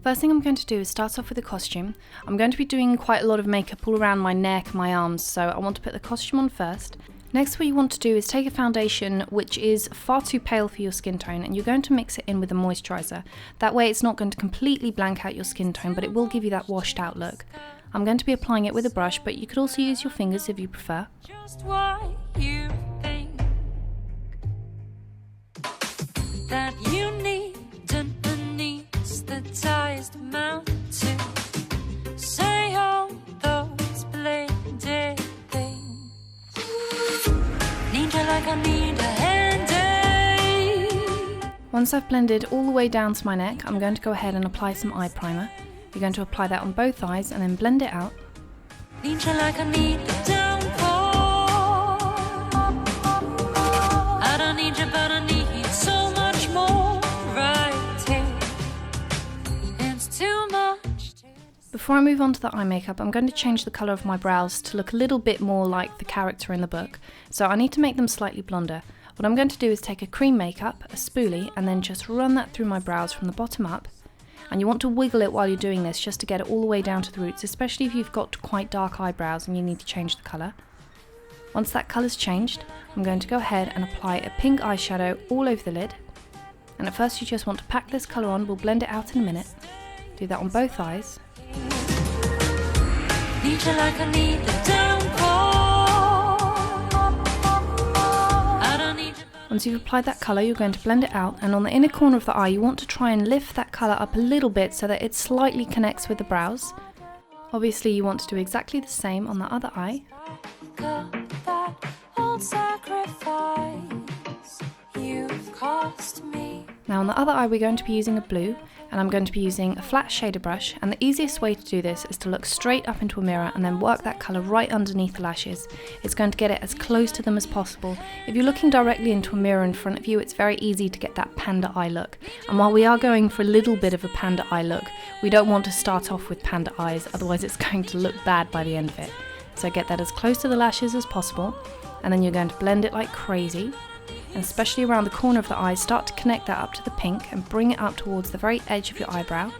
First thing I'm going to do is start off with the costume. I'm going to be doing quite a lot of makeup all around my neck and my arms, so I want to put the costume on first. Next, what you want to do is take a foundation which is far too pale for your skin tone, and you're going to mix it in with a moisturiser. That way it's not going to completely blank out your skin tone, but it will give you that washed out look. I'm going to be applying it with a brush, but you could also use your fingers if you prefer. Just what you think that you need underneath the tightest amount to say all those blended things. Need you like I need a handy. Once I've blended all the way down to my neck, I'm going to go ahead and apply some eye primer. You're going to apply that on both eyes and then blend it out. Need you like I need the downpour. I don't need you, but I need so much more right here. It's too much. Before I move on to the eye makeup, I'm going to change the colour of my brows to look a little bit more like the character in the book. So I need to make them slightly blonder. What I'm going to do is take a cream makeup, a spoolie, and then just run that through my brows from the bottom up. And you want to wiggle it while you're doing this just to get it all the way down to the roots, especially if you've got quite dark eyebrows and you need to change the colour. Once that colour's changed, I'm going to go ahead and apply a pink eyeshadow all over the lid. And at first you just want to pack this colour on, we'll blend it out in a minute. Do that on both eyes. Need you like I need the downpour. I don't need you. Once you've applied that colour, you're going to blend it out, and on the inner corner of the eye you want to try and lift that colour up a little bit so that it slightly connects with the brows. Obviously you want to do exactly the same on the other eye. Got that old sacrifice you've cost me. Now on the other eye we're going to be using a blue, and I'm going to be using a flat shader brush, and the easiest way to do this is to look straight up into a mirror and then work that colour right underneath the lashes. It's going to get it as close to them as possible. If you're looking directly into a mirror in front of you, it's very easy to get that panda eye look. And while we are going for a little bit of a panda eye look, we don't want to start off with panda eyes, otherwise it's going to look bad by the end of it. So get that as close to the lashes as possible, and then you're going to blend it like crazy. And especially around the corner of the eye, start to connect that up to the pink and bring it up towards the very edge of your eyebrow.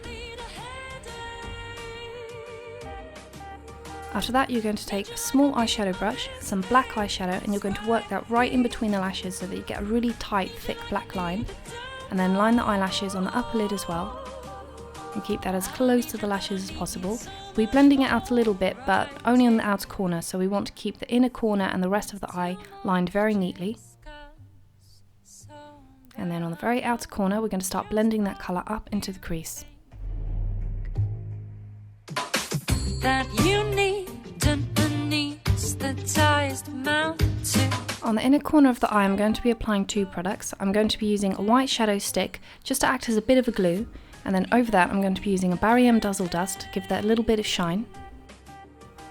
After that you're going to take a small eyeshadow brush, some black eyeshadow, and you're going to work that right in between the lashes so that you get a really tight, thick black line. And then line the eyelashes on the upper lid as well. And keep that as close to the lashes as possible. We're blending it out a little bit, but only on the outer corner, so we want to keep the inner corner and the rest of the eye lined very neatly. And then on the very outer corner, we're going to start blending that colour up into the crease. That you need underneath the tightest amount to. On the inner corner of the eye, I'm going to be applying two products. I'm going to be using a white shadow stick just to act as a bit of a glue, and then over that I'm going to be using a Barry M Dazzle Dust to give that a little bit of shine.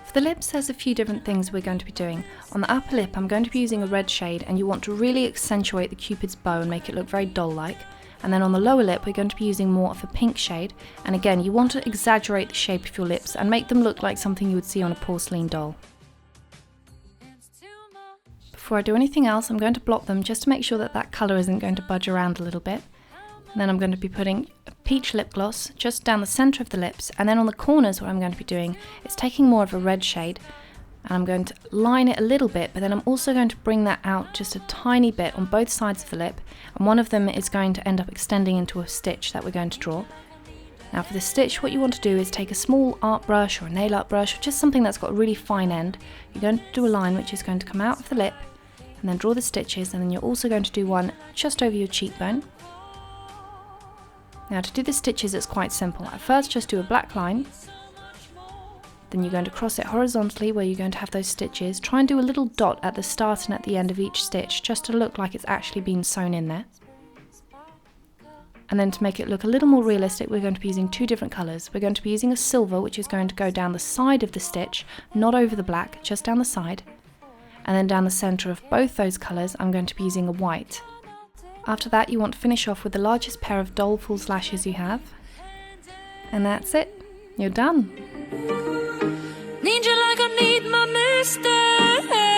For the lips, there's a few different things we're going to be doing. On the upper lip, I'm going to be using a red shade, and you want to really accentuate the cupid's bow and make it look very doll-like. And then on the lower lip, we're going to be using more of a pink shade, and again, you want to exaggerate the shape of your lips and make them look like something you would see on a porcelain doll. Before I do anything else, I'm going to blot them just to make sure that that colour isn't going to budge around a little bit. And then I'm going to be putting a peach lip gloss just down the centre of the lips, and then on the corners what I'm going to be doing is taking more of a red shade, and I'm going to line it a little bit, but then I'm also going to bring that out just a tiny bit on both sides of the lip, and one of them is going to end up extending into a stitch that we're going to draw. Now for the stitch, what you want to do is take a small art brush or a nail art brush, or just something that's got a really fine end. You're going to do a line which is going to come out of the lip, and then draw the stitches, and then you're also going to do one just over your cheekbone. Now to do the stitches it's quite simple. At first just do a black line, then you're going to cross it horizontally where you're going to have those stitches. Try and do a little dot at the start and at the end of each stitch just to look like it's actually been sewn in there. And then to make it look a little more realistic, we're going to be using two different colours. We're going to be using a silver, which is going to go down the side of the stitch, not over the black, just down the side. And then down the centre of both those colours I'm going to be using a white. After that you want to finish off with the largest pair of doleful lashes you have. And that's it. You're done. Need you like I need my mister.